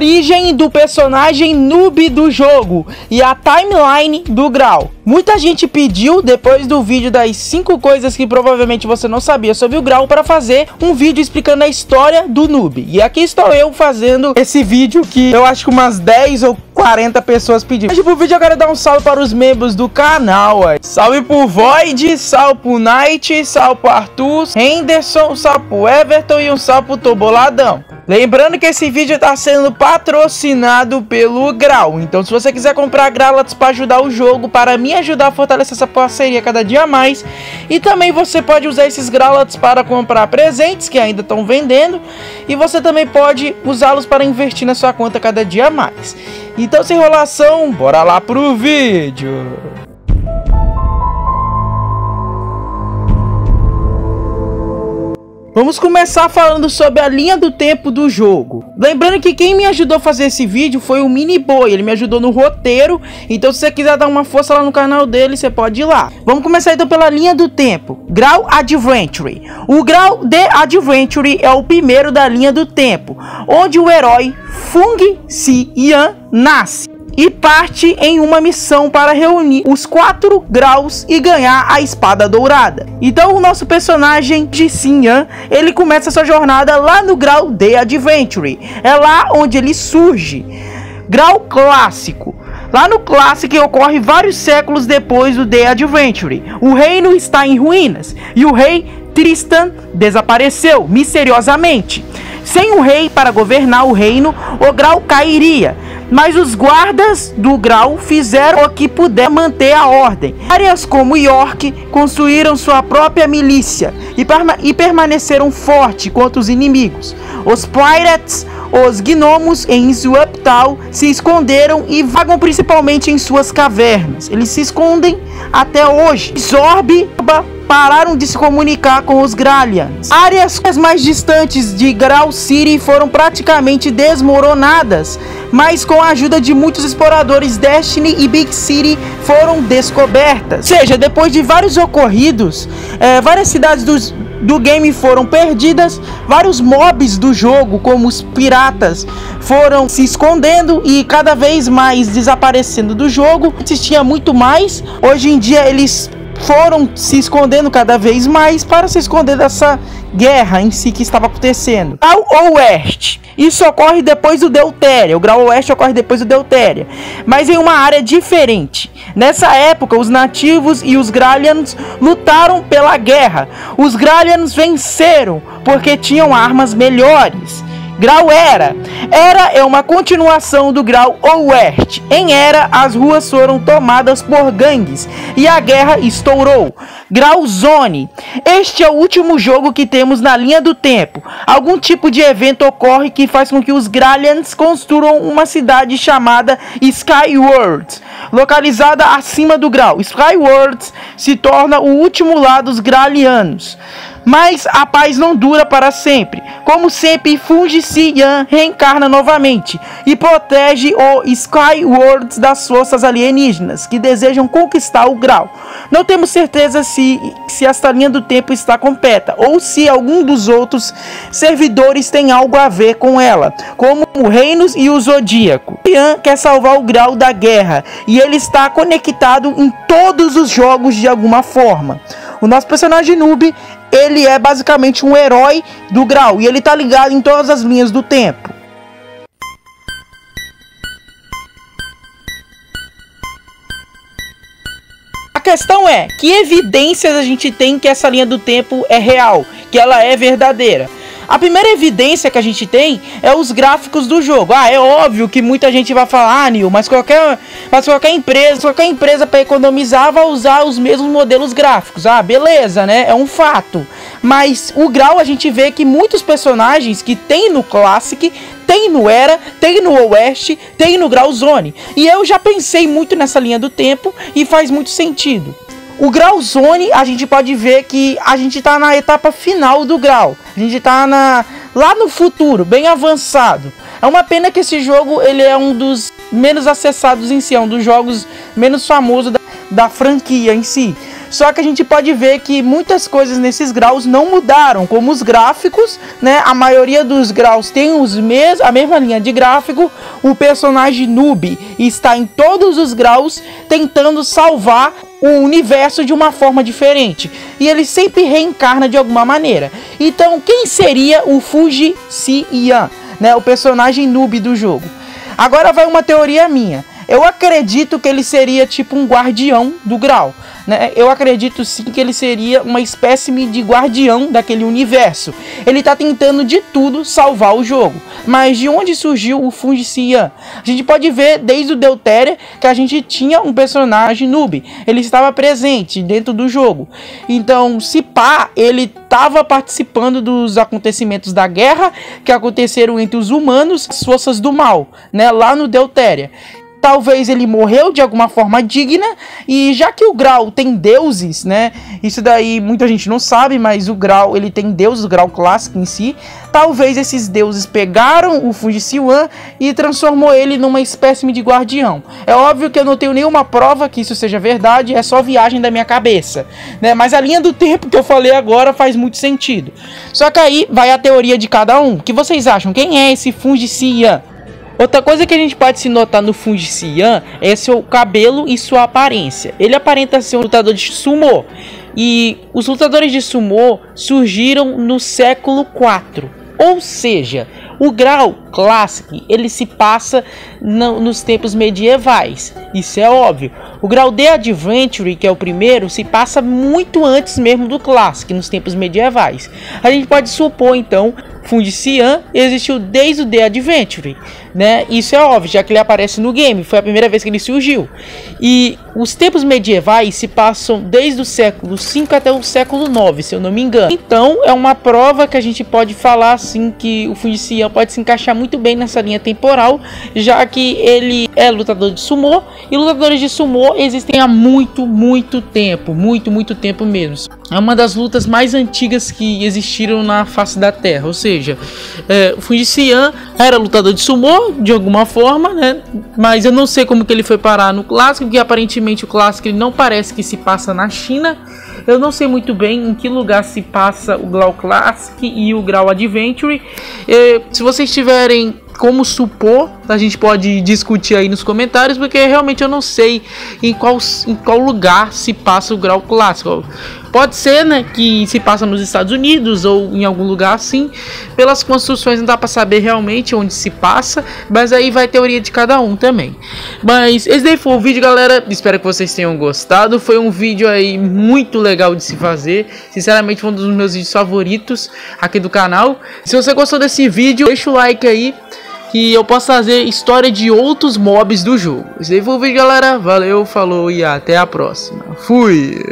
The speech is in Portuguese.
origem do personagem noob do jogo e a timeline do Grau. Muita gente pediu, depois do vídeo das 5 coisas que provavelmente você não sabia sobre o Grau, para fazer um vídeo explicando a história do noob. E aqui estou eu fazendo esse vídeo que eu acho que umas 10 ou 40 pessoas pediram. Antes do vídeo eu quero dar um salve para os membros do canal. Salve pro Void, salve pro Knight, salve pro Arthur, Henderson, salve pro Everton e um salve pro Toboladão. Lembrando que esse vídeo está sendo patrocinado pelo Grau. Então se você quiser comprar Gralatos para ajudar o jogo, para me ajudar a fortalecer essa parceria cada dia mais, e também você pode usar esses Gralatos para comprar presentes que ainda estão vendendo, e você também pode usá-los para investir na sua conta cada dia mais. Então sem enrolação, bora lá pro vídeo. Vamos começar falando sobre a linha do tempo do jogo. Lembrando que quem me ajudou a fazer esse vídeo foi o Miniboy, ele me ajudou no roteiro. Então se você quiser dar uma força lá no canal dele, você pode ir lá. Vamos começar então pela linha do tempo. Grau Adventure. O Grau The Adventure é o primeiro da linha do tempo, onde o herói Fung Si Yan nasce e parte em uma missão para reunir os 4 graus e ganhar a espada dourada. Então o nosso personagem de Si Yan, ele começa sua jornada lá no Grau The Adventure. É lá onde ele surge. Grau Clássico. Lá no Classic ocorre vários séculos depois do The Adventure. O reino está em ruínas e o rei Tristan desapareceu misteriosamente. Sem um rei para governar o reino, o Grau cairia. Mas os guardas do Grau fizeram o que puder manter a ordem. Áreas como York construíram sua própria milícia e permaneceram fortes contra os inimigos. Os Pirates, os gnomos em Swaptal se esconderam e vagam principalmente em suas cavernas. Eles se escondem até hoje. Zorb pararam de se comunicar com os Gralians. Áreas mais distantes de Grau City foram praticamente desmoronadas, mas com a ajuda de muitos exploradores, Destiny e Big City foram descobertas. Ou seja, depois de vários ocorridos, várias cidades do game foram perdidas, vários mobs do jogo, como os piratas, foram se escondendo e cada vez mais desaparecendo do jogo. Existia muito mais, hoje em dia eles foram se escondendo cada vez mais para se esconder dessa guerra em si que estava acontecendo. Grau Oeste. Isso ocorre depois do Deutéria. O Grau Oeste ocorre depois do Deutéria, mas em uma área diferente. Nessa época, os nativos e os Gralians lutaram pela guerra. Os Gralians venceram porque tinham armas melhores. Grau Era. Era é uma continuação do Grau Oeste. Em Era, as ruas foram tomadas por gangues e a guerra estourou. Grau Zone. Este é o último jogo que temos na linha do tempo. Algum tipo de evento ocorre que faz com que os Gralians construam uma cidade chamada Skyworld, localizada acima do Grau. Skyworld se torna o último lar dos Gralianos. Mas a paz não dura para sempre. Como sempre, Fung Si Yan reencarna novamente e protege o Skyworld das forças alienígenas que desejam conquistar o Grau. Não temos certeza se esta linha do tempo está completa ou se algum dos outros servidores tem algo a ver com ela, como o Reinos e o Zodíaco. Yan quer salvar o Grau da guerra e ele está conectado em todos os jogos de alguma forma. O nosso personagem noob, ele é basicamente um herói do Grau e ele tá ligado em todas as linhas do tempo. A questão é, que evidências a gente tem que essa linha do tempo é real, que ela é verdadeira? A primeira evidência que a gente tem é os gráficos do jogo. É óbvio que muita gente vai falar, Nil, mas qualquer empresa para economizar vai usar os mesmos modelos gráficos. Beleza, né? É um fato. Mas o Grau a gente vê que muitos personagens que tem no Classic, tem no Era, tem no Oeste, tem no Grau Zone. E eu já pensei muito nessa linha do tempo e faz muito sentido. O Grau Zone, a gente pode ver que a gente tá na etapa final do Grau. A gente tá lá no futuro, bem avançado. É uma pena que esse jogo ele é um dos menos acessados em si, é um dos jogos menos famosos da franquia em si. Só que a gente pode ver que muitas coisas nesses graus não mudaram, como os gráficos, né? A maioria dos graus tem a mesma linha de gráfico. O personagem noob está em todos os graus tentando salvar o universo de uma forma diferente, e ele sempre reencarna de alguma maneira. Então, quem seria o Fuji-Si-Yan, né? O personagem noob do jogo. Agora vai uma teoria minha. Eu acredito que ele seria tipo um guardião do grau, né? Eu acredito sim que ele seria uma espécie de guardião daquele universo. Ele tá tentando de tudo salvar o jogo. Mas de onde surgiu o Fuji-Si-Yan? A gente pode ver desde o Deuteria que a gente tinha um personagem noob. Ele estava presente dentro do jogo. Então, se pá, ele estava participando dos acontecimentos da guerra que aconteceram entre os humanos e as forças do mal, né? Lá no Deuteria. Talvez ele morreu de alguma forma digna, e já que o grau tem deuses, né? Isso daí muita gente não sabe, mas o grau, ele tem deuses, o grau clássico em si. Talvez esses deuses pegaram o Fuji-Si-Yan e transformou ele numa espécie de guardião. É óbvio que eu não tenho nenhuma prova que isso seja verdade, é só viagem da minha cabeça, né? Mas a linha do tempo que eu falei agora faz muito sentido. Só que aí vai a teoria de cada um. O que vocês acham? Quem é esse Fuji-Si-Yan? Outra coisa que a gente pode se notar no Fuji-Si-Yan é seu cabelo e sua aparência. Ele aparenta ser um lutador de sumô. E os lutadores de sumô surgiram no século IV. Ou seja, o grau Classic, ele se passa nos tempos medievais. Isso é óbvio. O grau The Adventure, que é o primeiro, se passa muito antes mesmo do Classic, nos tempos medievais. A gente pode supor, então, Fuji-Si-Yan existiu desde o The Adventure, né? Isso é óbvio, já que ele aparece no game, foi a primeira vez que ele surgiu. E os tempos medievais se passam desde o século V até o século IX, se eu não me engano. Então, é uma prova que a gente pode falar assim que o Fuji-Si-Yan pode se encaixar muito bem nessa linha temporal, já que ele é lutador de sumô, e lutadores de sumô existem há muito tempo, muito tempo mesmo. É uma das lutas mais antigas que existiram na face da Terra, ou seja, o Fuji-Si-Yan era lutador de sumô de alguma forma, né? Mas eu não sei como que ele foi parar no clássico, porque aparentemente o clássico ele não parece que se passa na China. Eu não sei muito bem em que lugar se passa o grau Classic e o grau Adventure. Se vocês tiverem como supor, a gente pode discutir aí nos comentários, porque realmente eu não sei em qual lugar se passa o grau clássico. Pode ser, né, que se passa nos Estados Unidos ou em algum lugar assim. Pelas construções não dá para saber realmente onde se passa, mas aí vai a teoria de cada um também. Mas esse daí foi o vídeo, galera. Espero que vocês tenham gostado. Foi um vídeo aí muito legal de se fazer. Sinceramente, foi um dos meus vídeos favoritos aqui do canal. Se você gostou desse vídeo, deixa o like aí, que eu posso fazer história de outros mobs do jogo. Esse daí foi o vídeo, galera. Valeu, falou e até a próxima. Fui!